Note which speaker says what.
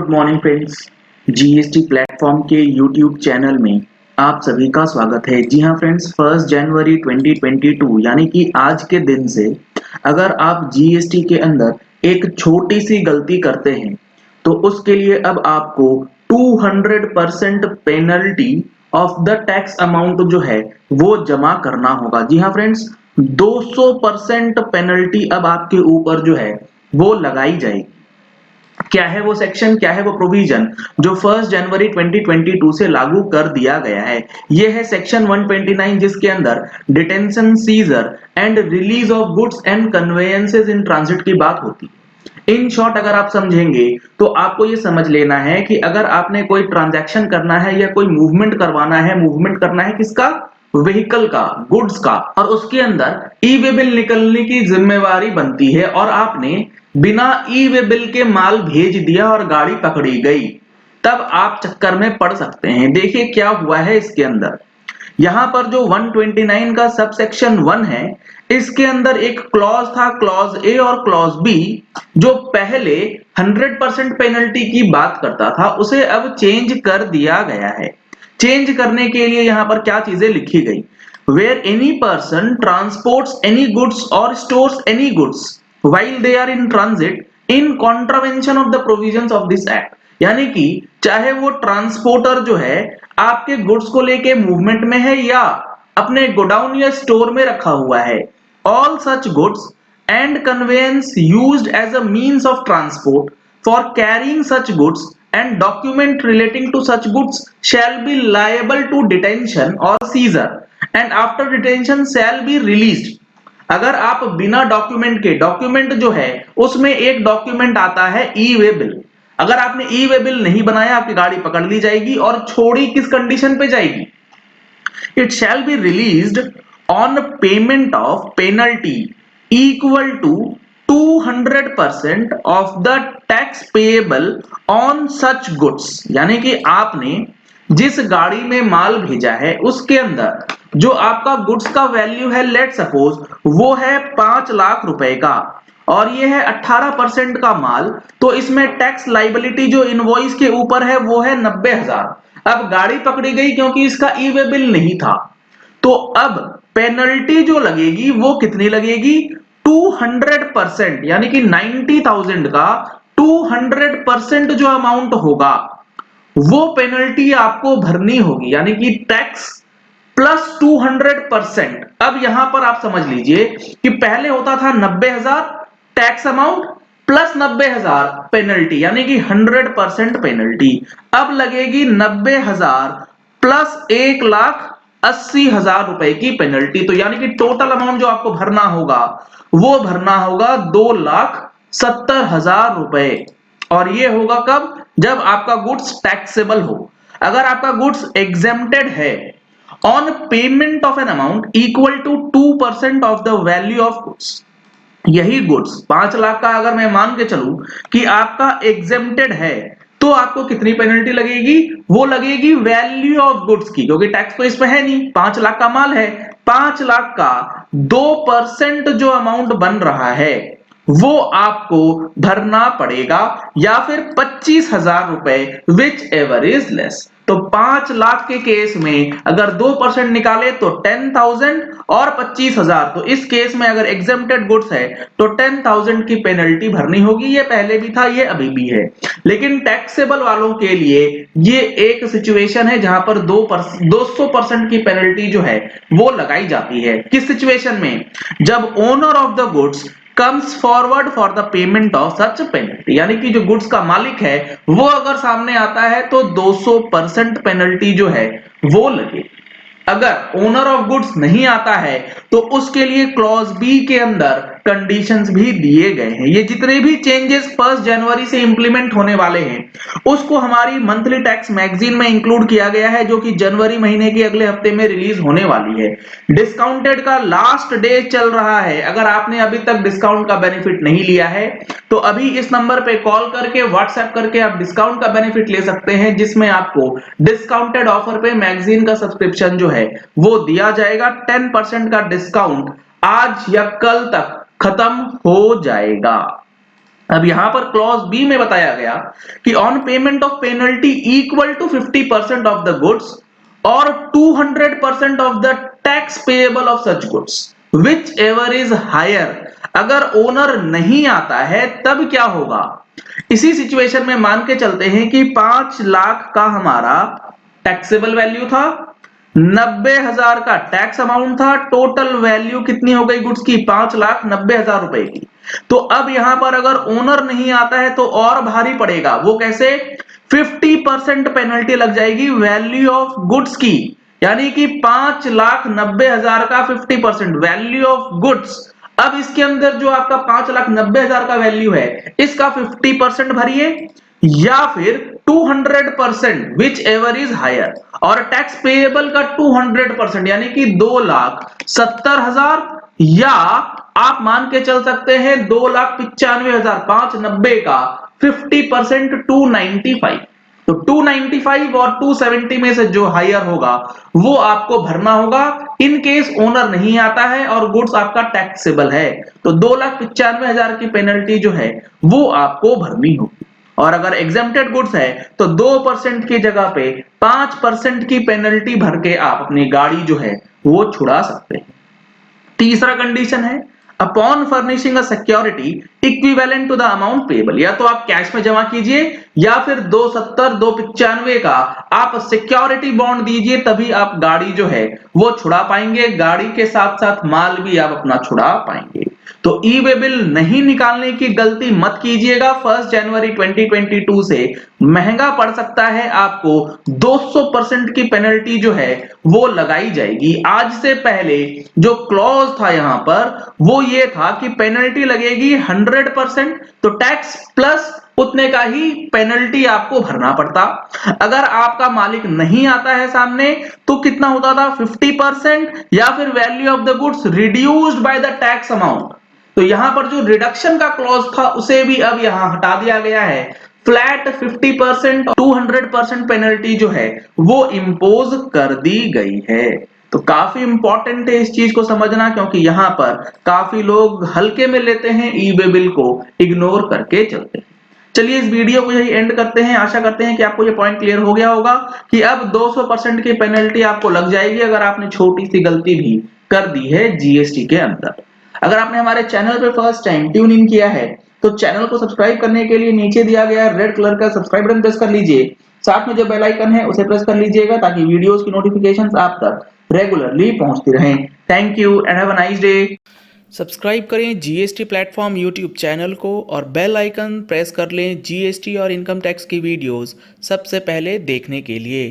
Speaker 1: Good morning friends. GST platform के YouTube channel में आप सभी का स्वागत है। जी हाँ फ्रेंड्स, 1 जनवरी 2022 यानी कि आज के दिन से अगर आप जीएसटी के अंदर एक छोटी सी गलती करते हैं तो उसके लिए अब आपको 200% penalty of the tax amount जो है वो जमा करना होगा। जी हाँ फ्रेंड्स, 200% पेनल्टी अब आपके ऊपर जो है वो लगाई जाएगी। क्या है वो सेक्शन, क्या है वो प्रोविजन जो 1 जनवरी 2022 से लागू कर दिया गया है? ये है सेक्शन 129, जिसके अंदर detention, seizure and release of goods and conveyances in transit की बात होती है। इन शॉर्ट अगर आप समझेंगे तो आपको ये समझ लेना है कि अगर आपने कोई ट्रांजैक्शन करना है या कोई मूवमेंट करवाना है, मूवमेंट करना है किसका? व्हीकल का, गुड्स का, और उसके अंदर ई वे बिल निकलने की जिम्मेवारी बनती है और आपने बिना ई वे बिल के माल भेज दिया और गाड़ी पकड़ी गई, तब आप चक्कर में पड़ सकते हैं। देखिए क्या हुआ है इसके अंदर। यहां पर जो 129 का सब सेक्शन 1 है, इसके अंदर एक क्लॉज था, क्लॉज ए और क्लॉज बी, जो पहले 100% पेनल्टी की बात करता था, उसे अब चेंज कर दिया गया है। चेंज करने के लिए यहां पर क्या चीजें लिखी गई? Where any person transports any goods or stores any goods while they are in transit in contravention of the provisions of this act, यानी कि चाहे वो ट्रांसपोर्टर जो है आपके गुड्स को लेके मूवमेंट में है या अपने गोडाउन या स्टोर में रखा हुआ है, all such goods and conveyance used as a means of transport for carrying such goods and document relating to such goods shall be liable to detention or seizure and after detention shall be released। अगर आप बिना document के, document जो है उसमें एक document आता है ई वे बिल, अगर आपने ई वे बिल नहीं बनाया आपकी गाड़ी पकड़ ली जाएगी और छोड़ी किस कंडीशन पे जाएगी? It shall be released on payment of penalty equal to 200% of the tax payable on such goods। यानी कि आपने जिस गाड़ी में माल भेजा है उसके अंदर जो आपका गुड्स का वैल्यू है, लेट सपोज वो है 5 लाख रुपए का और ये है 18% का माल, तो इसमें टैक्स लाइबिलिटी जो इनवॉइस के ऊपर है वो है 90,000। अब गाड़ी पकड़ी गई क्योंकि इसका ई वे बिल नहीं था, तो अब पेनल्टी जो लगेगी वो कितनी लगेगी? 200%, यानी कि 90,000 का 200% जो अमाउंट होगा वो पेनल्टी आपको भरनी होगी, यानी कि टैक्स प्लस 200%। अब यहां पर आप समझ लीजिए कि पहले होता था 90,000 टैक्स अमाउंट प्लस 90,000 पेनल्टी, यानी कि 100% पेनल्टी। अब लगेगी 90,000 प्लस 1,80,000 रुपए की पेनल्टी, तो यानी कि टोटल अमाउंट जो आपको भरना होगा वो भरना होगा 2,70,000 रुपए। और ये होगा कब? जब आपका गुड्स टैक्सेबल हो। अगर आपका गुड्स एग्जेम्प्टेड है on payment of an amount equal to 2% of the value of goods, यही गुड्स 5 लाख का अगर मैं मान के चलूं कि आपका एग्जेम्प्टेड है, तो आपको कितनी पेनल्टी लगेगी? वो लगेगी वैल्यू ऑफ गुड्स की, क्योंकि टैक्स तो इसमें है नहीं, 5 लाख का माल है, 5 लाख का 2% जो अमाउंट बन रहा है वो आपको भरना पड़ेगा, या फिर 25,000 रुपए, विच एवर इज लेस। तो 5 लाख के केस में अगर 2% निकाले तो 10,000 और 25,000, तो इस केस में अगर एग्जेम्प्टेड गुड्स है तो 10,000 की पेनल्टी भरनी होगी। ये पहले भी था, ये अभी भी है, लेकिन टैक्सेबल वालों के लिए ये एक सिचुएशन है जहां पर 200% की पेनल्टी जो है वो लगाई जाती है। किस सिचुएशन में? जब owner of the goods comes forward for the payment of such penalty, यानी कि जो गुड्स का मालिक है वो अगर सामने आता है तो 200% पेनल्टी जो है वो लगे। अगर ओनर ऑफ गुड्स नहीं आता है तो उसके लिए क्लॉज बी के अंदर कंडीशंस भी दिए गए हैं। ये जितने भी चेंजेस 1 जनवरी से इंप्लीमेंट होने वाले हैं उसको हमारी मंथली टैक्स मैगजीन में इंक्लूड किया गया है, जो कि जनवरी महीने के अगले हफ्ते में रिलीज होने वाली है। डिस्काउंटेड का लास्ट डे चल रहा है। अगर आपने अभी तक डिस्काउंट का बेनिफिट नहीं लिया है तो अभी इस नंबर पे कॉल करके, व्हाट्सएप करके आप डिस्काउंट का बेनिफिट ले सकते हैं, जिसमें आपको डिस्काउंटेड ऑफर पे मैगजीन का सब्सक्रिप्शन जो है वो दिया जाएगा। 10% का डिस्काउंट आज या कल तक खत्म हो जाएगा। अब यहां पर क्लॉज बी में बताया गया कि on payment of penalty equal to 50% of the goods और 200% of the tax payable of such goods whichever is higher. अगर ओनर नहीं आता है तब क्या होगा? इसी सिचुएशन में मान के चलते हैं कि 5 लाख का हमारा टैक्सेबल वैल्यू था, 90,000 का टैक्स अमाउंट था, टोटल वैल्यू कितनी हो गई गुड्स की? 5,90,000 रुपए की। तो अब यहां पर अगर ओनर नहीं आता है तो और भारी पड़ेगा। वो कैसे? 50% पेनल्टी लग जाएगी वैल्यू ऑफ गुड्स की, यानी कि 5,90,000 का 50% वैल्यू ऑफ गुड्स। अब इसके अंदर जो आपका 5,90,000 का वैल्यू है इसका 50% भरिए या फिर 200% विच एवर इज हायर, और टैक्स पेएबल का 200% यानी कि 2,70,000, या आप मान के चल सकते हैं 2,95,000, 590 का 50% 295। तो 295 और 270 में से जो हायर होगा वो आपको भरना होगा इन केस ओनर नहीं आता है और गुड्स आपका टैक्सेबल है। तो 2,95,000 की पेनल्टी जो है वो आपको भरनी होगी। और अगर एग्जेम्प्टेड गुड्स है तो 2% की जगह पे 5% की पेनल्टी भर के आप अपनी गाड़ी जो है वो छुड़ा सकते हैं। तीसरा कंडीशन है upon furnishing a security equivalent to the amount payable. या तो आप कैश में जमा कीजिए या फिर 270 295 का आप सिक्योरिटी बॉन्ड दीजिए, तभी आप गाड़ी जो है वो छुड़ा पाएंगे। गाड़ी के साथ साथ माल भी आप अपना छुड़ा पाएंगे। तो ई वे बिल नहीं निकालने की गलती मत कीजिएगा। 1 जनवरी 2022 से महंगा पड़ सकता है आपको। 200% की पेनल्टी जो है वो लगाई जाएगी। आज से पहले जो क्लॉज था यहां पर वो ये था कि पेनल्टी लगेगी 100%, तो टैक्स प्लस उतने का ही पेनल्टी आपको भरना पड़ता। अगर आपका मालिक नहीं आता है सामने तो कितना होता था? 50% या फिर value of the goods reduced by the tax amount. तो यहां पर जो रिडक्शन का क्लॉज था उसे भी अब यहां हटा दिया गया है। फ्लैट 50% 200% पेनल्टी जो है वो इंपोज कर दी गई है। तो काफी इंपॉर्टेंट है इस चीज को समझना, क्योंकि यहां पर काफी लोग हल्के में लेते हैं, ई वे बिल को इग्नोर करके चलते हैं। चलिए इस वीडियो को यही एंड करते हैं। आशा करते हैं कि आपको ये पॉइंट क्लियर हो गया होगा कि अब 200% की पेनल्टी आपको लग जाएगी अगर आपने छोटी सी गलती भी कर दी है जीएसटी के अंदर। अगर आपने हमारे चैनल पे फर्स्ट टाइम ट्यून इन किया है तो चैनल को सब्सक्राइब करने के लिए नीचे दिया गया रेड कलर का सब्सक्राइब बटन प्रेस कर लीजिए। साथ में जो बेल आइकन है उसे प्रेस कर लीजिएगा ताकि वीडियोस की नोटिफिकेशंस आप तक रेगुलरली पहुंचती रहें। Thank you and have a nice day.
Speaker 2: Subscribe करें जीएसटी प्लेटफॉर्म यूट्यूब चैनल को और बेल आइकन प्रेस कर लें जीएसटी और इनकम टैक्स की वीडियोस सबसे पहले देखने के लिए।